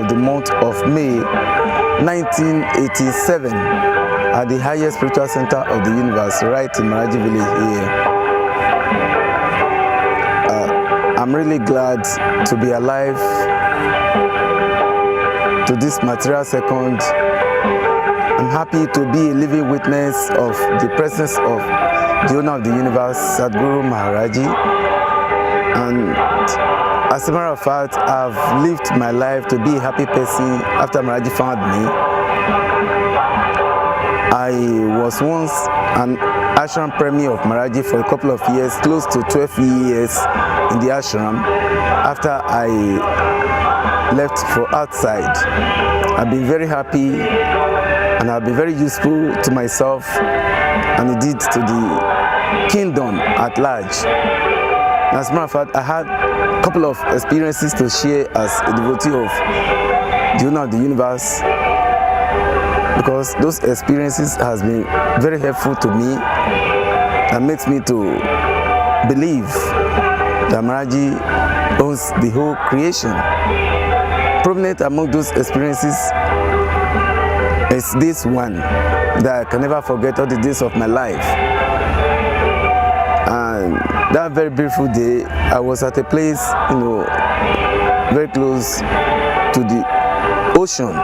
of the month of May 1987 at the highest spiritual center of the universe, right in Maharaj Ji village here. I'm really glad to be alive to this material second. I'm happy to be a living witness of the presence of the owner of the universe, Satguru Maharaj Ji. And as a matter of fact, I've lived my life to be a happy person after Maharaj Ji found me. I was once an ashram premier of Maharaj Ji for a couple of years, close to 12 years in the ashram. After I left for outside, I've been very happy and I've been very useful to myself and indeed to the kingdom at large. As a matter of fact, I had a couple of experiences to share as a devotee of the owner of the universe, because those experiences has been very helpful to me and makes me to believe that Maharaj Ji owns the whole creation. Prominent among those experiences is this one that I can never forget all the days of my life. And that very beautiful day, I was at a place, very close to the ocean.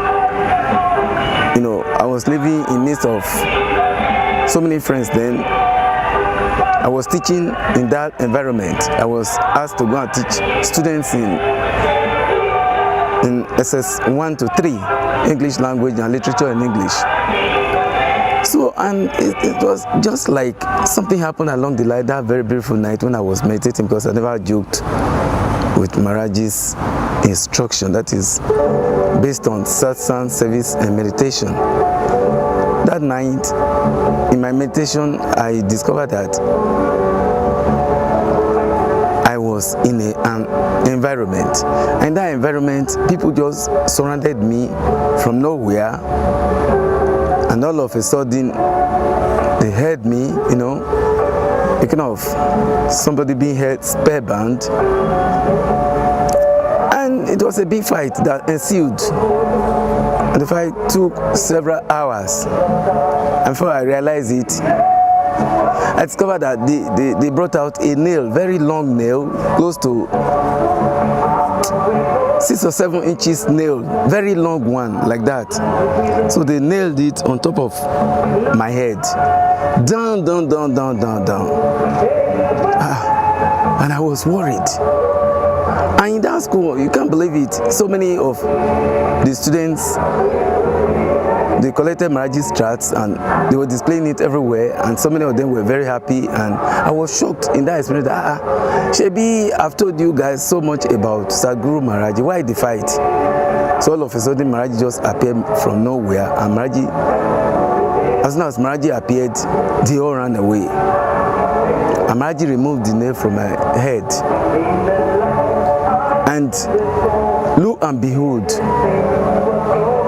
I was living in midst of so many friends then. I was teaching in that environment. I was asked to go and teach students in SS 1 to 3, English language and literature in English. So, and it was just like something happened along the line that very beautiful night when I was meditating, because I never joked with Maharaj's instruction, that is based on satsang, service and meditation. That night, in my meditation, I discovered that I was in an environment. And in that environment, people just surrounded me from nowhere. And all of a sudden, they heard me, thinking of somebody being held spellbound. And it was a big fight that ensued. And the fight took several hours. And before I realized it, I discovered that they brought out a nail, very long nail, close to 6 or 7 inches nail, very long one, like that. So they nailed it on top of my head. Down, down, down, down, down, down. And I was worried. And in that school, you can't believe it, so many of the students, they collected Maharaj Ji's tracts and they were displaying it everywhere, and so many of them were very happy. And I was shocked in that experience that, Shebi, I've told you guys so much about Satguru Maharaj Ji, why the fight? So all of a sudden Maharaj Ji just appeared from nowhere, and Maharaj Ji, as soon as Maharaj Ji appeared, they all ran away. And Maharaj Ji removed the nail from my head. And lo and behold,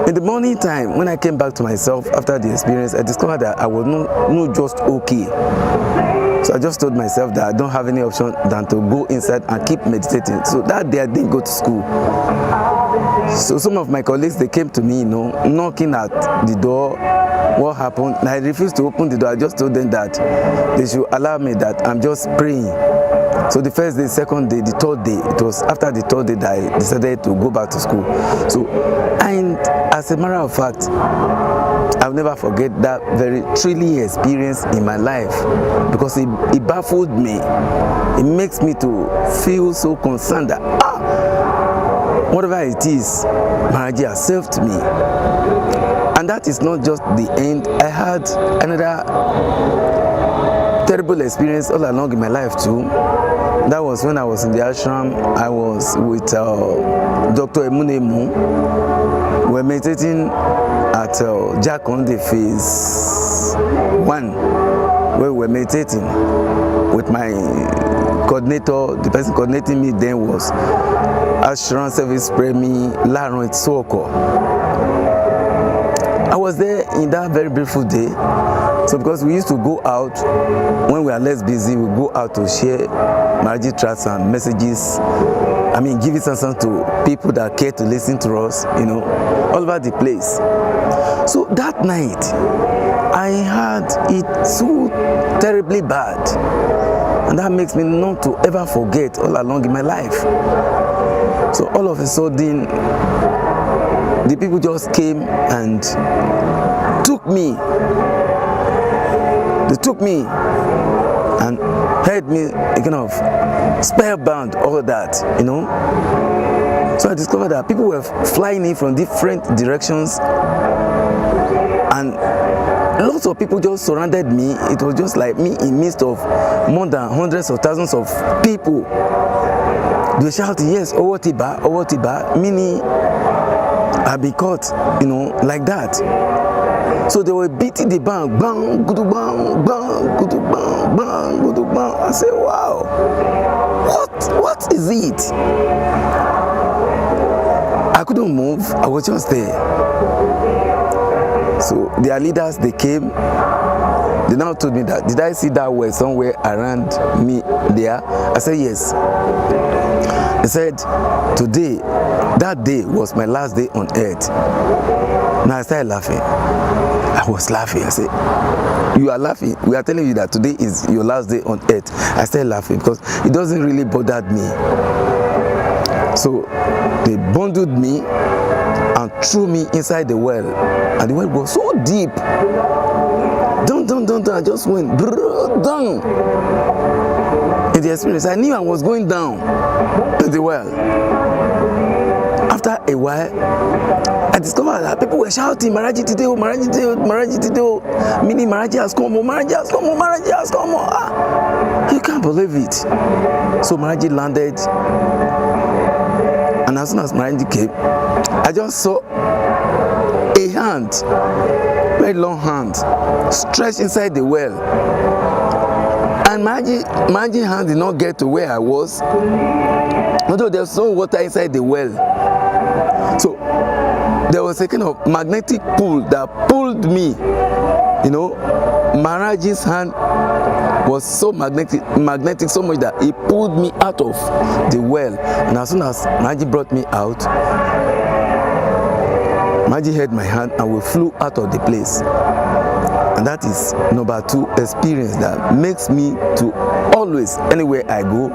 in the morning time, when I came back to myself after the experience, I discovered that I was not just okay. So I just told myself that I don't have any option than to go inside and keep meditating. So that day I didn't go to school. So some of my colleagues, they came to me, knocking at the door. What happened? And I refused to open the door. I just told them that they should allow me, that I'm just praying. So the first day, second day, the third day, it was after the third day that I decided to go back to school. So, and as a matter of fact, I'll never forget that very thrilling experience in my life, because it baffled me. It makes me to feel so concerned that, whatever it is, Maharaj Ji has saved me. And that is not just the end. I had another terrible experience all along in my life too. That was when I was in the ashram. I was with Dr. Emunemu. We were meditating at Jakonde phase 1, where we were meditating with my coordinator. The person coordinating me then was Ashram Service Premi Laron Soko. I was there in that very beautiful day. So because we used to go out, when we are less busy, we go out to share Maharaj Ji tracts and messages giving satsang to people that care to listen to us, all over the place. So that night, I had it so terribly bad, and that makes me not to ever forget all along in my life. So all of a sudden, the people just came and took me. They took me and held me kind of spellbound, all that, So I discovered that people were flying in from different directions, and lots of people just surrounded me. It was just like me in midst of more than hundreds of thousands of people. They were shouting, yes, Owotiba, meaning I've been caught, like that. So they were beating the bang, bang, gudu bang, bang, gudu bang, bang, gudu bang. I said, wow, what is it? I couldn't move, I was just there. So their leaders, they came, they now told me that, did I see that word somewhere around me there? I said, yes. They said, today, that day was my last day on earth. Now I started laughing. I was laughing. I said, you are laughing? We are telling you that today is your last day on earth. I started laughing because it doesn't really bother me. So they bundled me and threw me inside the well. And the well was so deep. Down. I just went down. In the experience, I knew I was going down to the well. After a while, I discovered that people were shouting, Maharaji Tideo, Maharaji Tideo, Maharaji Tideo, meaning Maharaji has come, Maharaji has come, Maharaji has come. You can't believe it. So Maharaji landed, and as soon as Maharaji came, I just saw a hand, very long hand, stretched inside the well. And Maharaji's hand did not get to where I was, although there was no water inside the well. So there was a kind of magnetic pull that pulled me. Maharaji's hand was so magnetic so much that it pulled me out of the well. And as soon as Maharaji brought me out, Maharaji held my hand and we flew out of the place. And that is number 2 experience that makes me to always, anywhere I go,